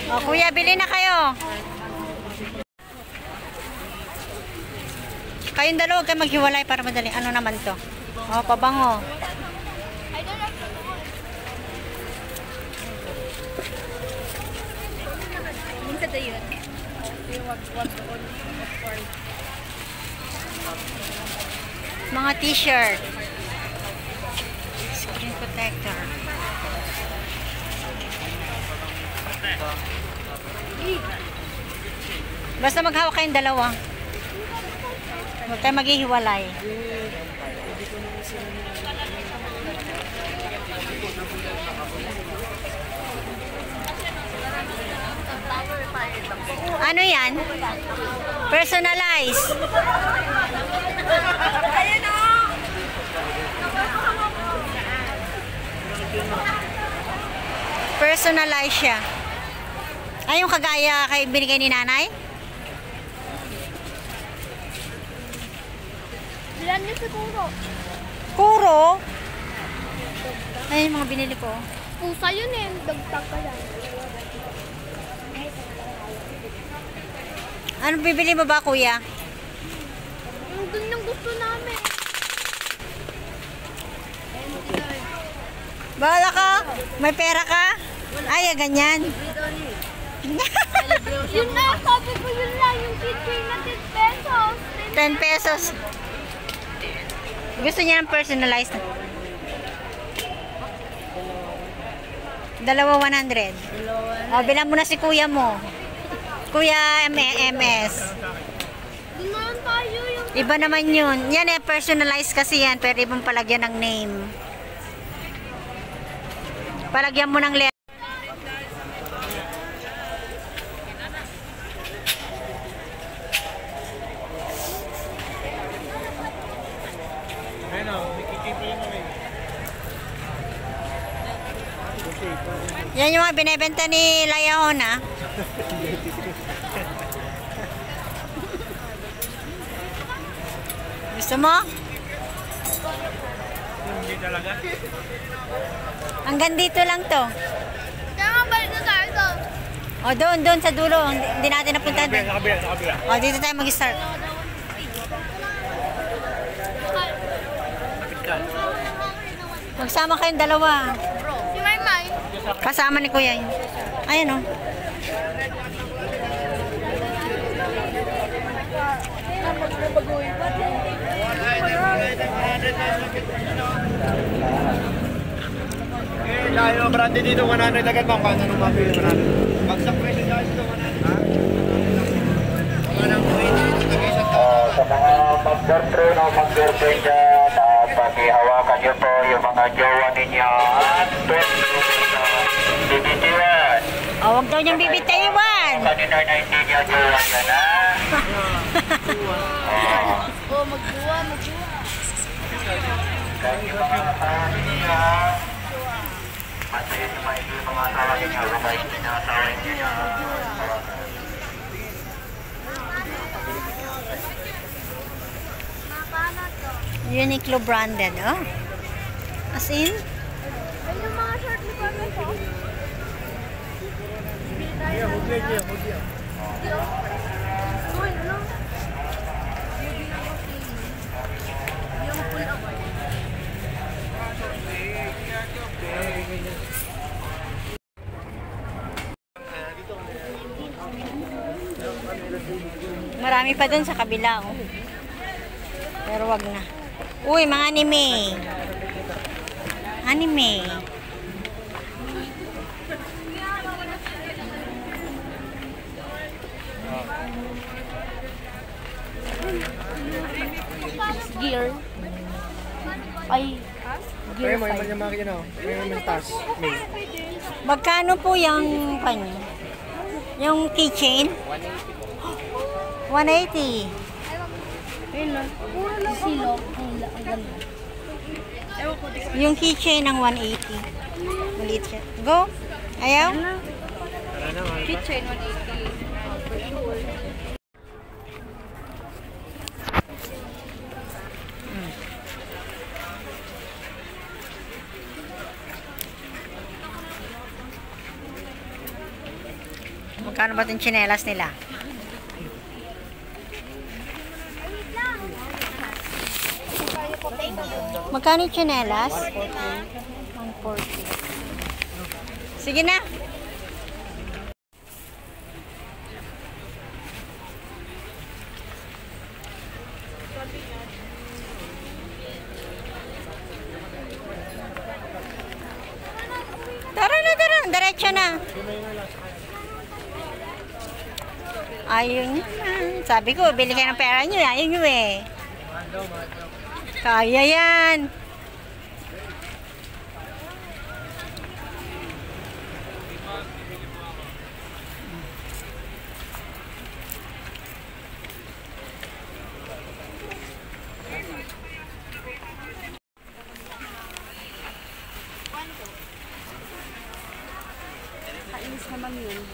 O, kuya, bili na kayo. Kayong dalawa, huwag kayo maghiwalay para madali. Ano naman to? O, pabango. Mga t-shirt. Screen protector. Basta maghawak kayong dalawa. Huwag kayo maghihiwalay. Ano yan? Personalize. Personalize siya. Ay, yung kagaya kay binigay ni nanay? Bilan niyo si Kuro. Kuro? Ay, yung mga binili ko. Pusa yun eh. Dagtag ka lang. Ano bibili mo ba, kuya? Yung dun yung gusto namin. Bahala ka? May pera ka? Ay, ganyan. Yun na, sabi ko yun lang. Yung keychain na 10 pesos. 10 pesos. Gusto niya ng personalized. Dalawa 100. O, bilang mo na si kuya mo. Kuya MS. Dun naman tayo yung... Iba naman yun. Yan eh, personalized kasi yan. Pero ibang palagyan ng name. Palagyan mo ng letter. Yan yung mga binibenta ni Layahon, ha? Gusto mo? Hindi talaga. Hanggang dito lang to. Kaya nga balik na tayo doon. O, doon sa dulo. Hindi natin napuntahan doon. Sa kabila. O, dito tayo mag-start. Magsama kayong dalawa. Si Maymay. Kasama ni kuya yun. Ayan, o. Dahil yung branded dito, 100 agad bang kung anong mabili 100. Bagsak presyo dahil dito, 100. Sa mga mag-girlfriend o mag-girlfriend dyan, pag-ihawakan nyo po yung mga jowa ninyo at bibitiwan. O, huwag daw niyang bibitayiwan. Kanina na hindi nyo jowa yan, ha? Oh, magduwa. Kasi mga asawa ninyo, masaya naman yung mga asawa ninyo, kapag hindi na asawa ninyo. Uniqlo branded, oh. As in? Ay, yung mga short ni Papa ko. Uy, ano? Yung pull up. Marami pa dun sa kabila, oh. Pero wag na. Uy, mga anime. Anime. Gear. Ay, gear Kaya mo, 5. yung makikita na, yung tas. Magkano po yung panyo? Yung keychain? 180. Ayun lang. Silok. Ang ganda. Yung keychain ng 180. Maliit siya. Go. Ayaw? Kitchen 180. Magkano ba itong tsinelas nila? Magkano yung tsinelas? 140. Sige na. Tara na, tara. Diretso na. Ayun na. Sabi ko, bili kayo ng pera nyo. Ayun nyo eh. Kaya yan. Kainis naman yun.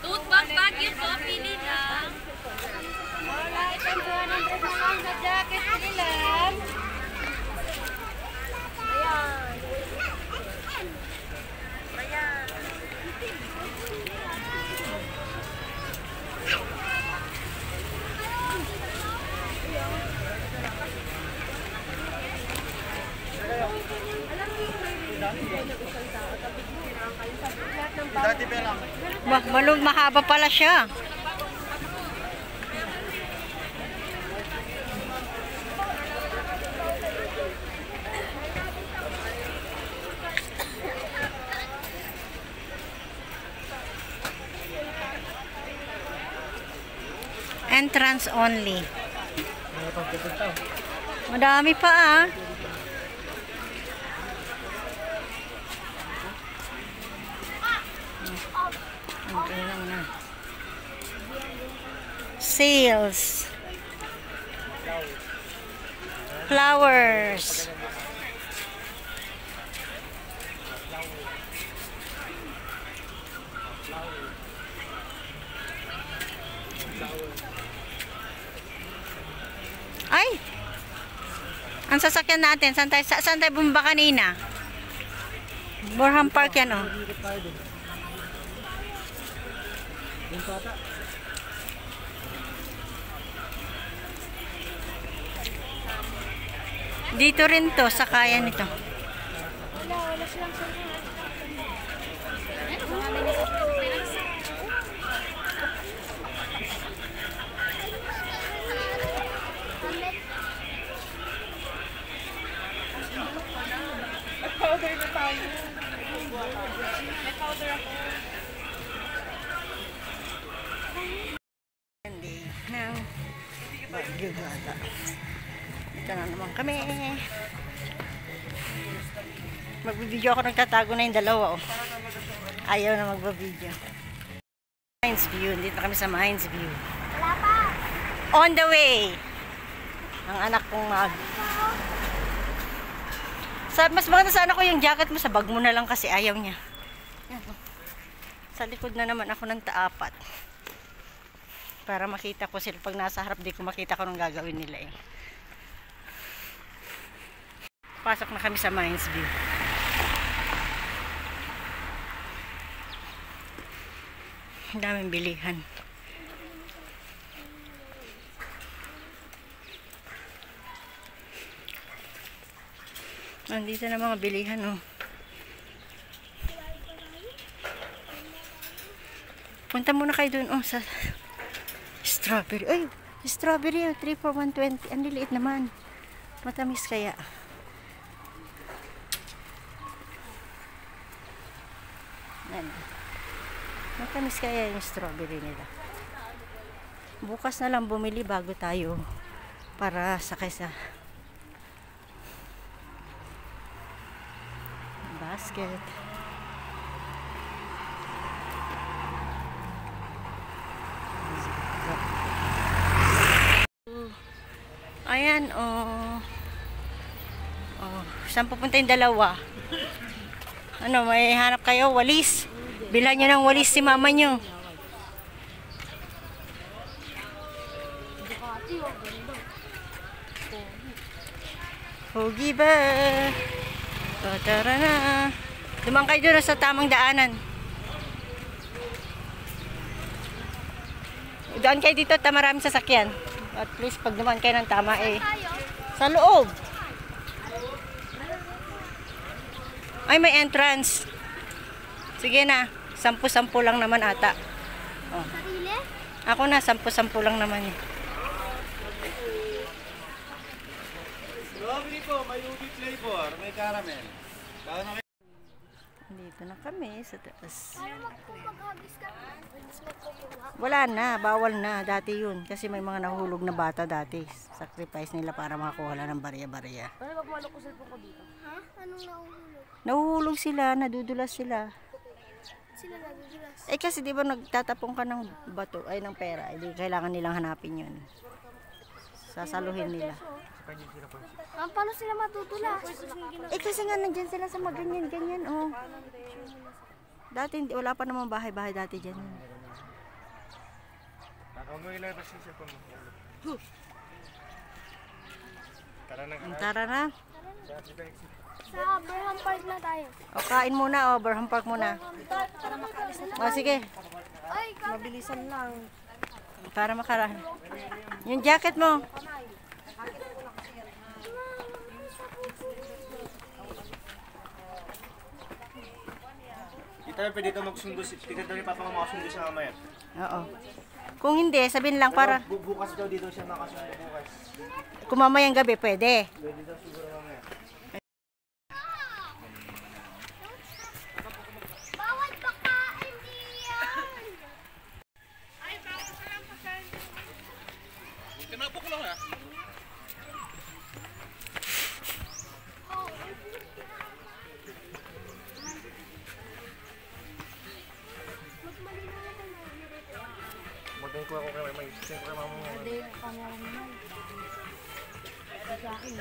Toothbag, bagyo po, pili lang. Wala, itong 200 na lang na jacket, pili lang. Ayan. Ayan. Dati pa lang. Mahaba pala siya. Entrance only. Madami pa ah. Okay lang na. Sales. Flowers. Ay! Ang sasakyan natin, saan tayo bumaba kanina? Borham Park yan oh. Dito rin to, sakayan nito. Wala silang Dito na naman kami. Magbibideo ako, nagtatago na yung dalawa oh. Ayaw na magbibideo. Mines View, dito kami sa Mines View. Wala pa. On the way. Ang anak kong mas maganda sana ko yung jacket mo, sa bag mo na lang kasi ayaw niya. Yan, oh. Sa likod na naman ako ng taapat. Para makita ko sila. Pag nasa harap, di ko makita kung anong gagawin nila eh. Pasok na kami sa Mines View. Ang daming bilihan. Nandito na mga bilihan oh. Punta muna kayo dun oh sa strawberry. Ay, strawberry oh, 3 for 120. Ang liliit naman. Matamis kaya. Yan. Matamis kaya yung strawberry nila. Bukas na lang bumili bago tayo para sakay sa basket. Ayan, oh. Oh, saan pupunta yung dalawa? Ano, may hanap kayo? Walis. Bilhan nyo ng walis si mama nyo. Hogi ba? O, tara na. Dumang kayo doon sa tamang daanan. Daan kayo dito, maraming sasakyan. At least pag dumaan kayo ng tama sa loob. Ay, may entrance. Sige na, 10-10 lang naman ata. Oh. Ako na, 10-10 lang naman. Lovely po, may ubi flavor, may caramel. Dito na kami sa taas. Wala na, bawal na. Dati yun. Kasi may mga nahulog na bata dati. Sacrifice nila para makakuha lang ng barya-barya. Ano ba malok ko cellphone ko dito? Ha? Anong nahuhulog? Nahuhulog sila, nadudulas sila. Sila nagugulas. Eh kasi di ba nagtatapong ka ng bato, ay ng pera. Hindi kailangan nilang hanapin yun. Sasaluhin nila. Paano sila matutulas? Eh kasi nga nandyan sila sa mga ganyan-ganyan. Oh. Dati wala pa namang bahay-bahay dati dyan. Huwag mo ilabas yung cellphone mo. Tara na. Sa Abraham Park na tayo. O kain muna, Abraham Park muna. O sige, Ay, mabilisan lang. para makarahan. Yung jacket mo. Dito tayo pwede ito magsundo. Dito tayo makasundo sa mamaya. Oo. Kung hindi, sabihin lang para Bukas daw dito siya makasundo bukas. kung mamayang gabi, pwede. Pwede daw siguro mamaya. Bawal pakain diyan. Ay, bawal ka lang pakain. Tinapok lang ha. Magdang ko ako kay may send ko kay mama mo. Hindi, kamera naman. Sa akin,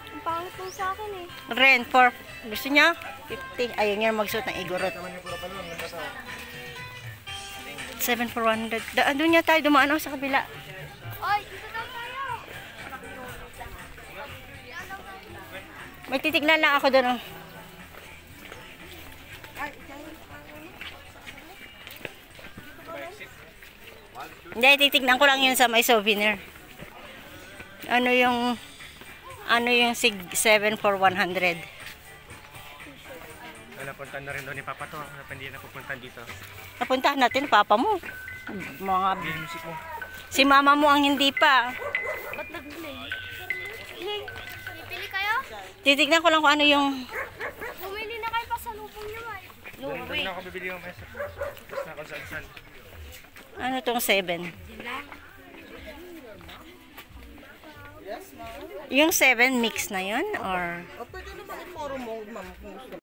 ang pangit mo sa akin eh. Rent for, gusto niya? 50. Ayaw niya magsuot ng igorot. Naman yung pura pa lang. 7 for 100. Doon niya tayo dumaan sa kabila. Ay, dito tayo. May titignan lang ako doon. Oh. Hindi, titignan ko lang yun sa may souvenir. Ano yung 7 for 100. Napunta na rin doon ni Papa to. Hindi na pupuntahan dito. Napuntahan natin, papa mo. Mga, Yung music mo. si mama mo ang hindi pa. Ba't nag-play? Pipili kayo? Titignan ko lang kung ano yung... Bumili na kayo pa sa lupong nyo ay. Doon na ako bibili yung mesa. Tapos na kung Ano tong 7? Yung 7 mix na yun? Or... O, pwede naman i-moro mo, ma'am, kung gusto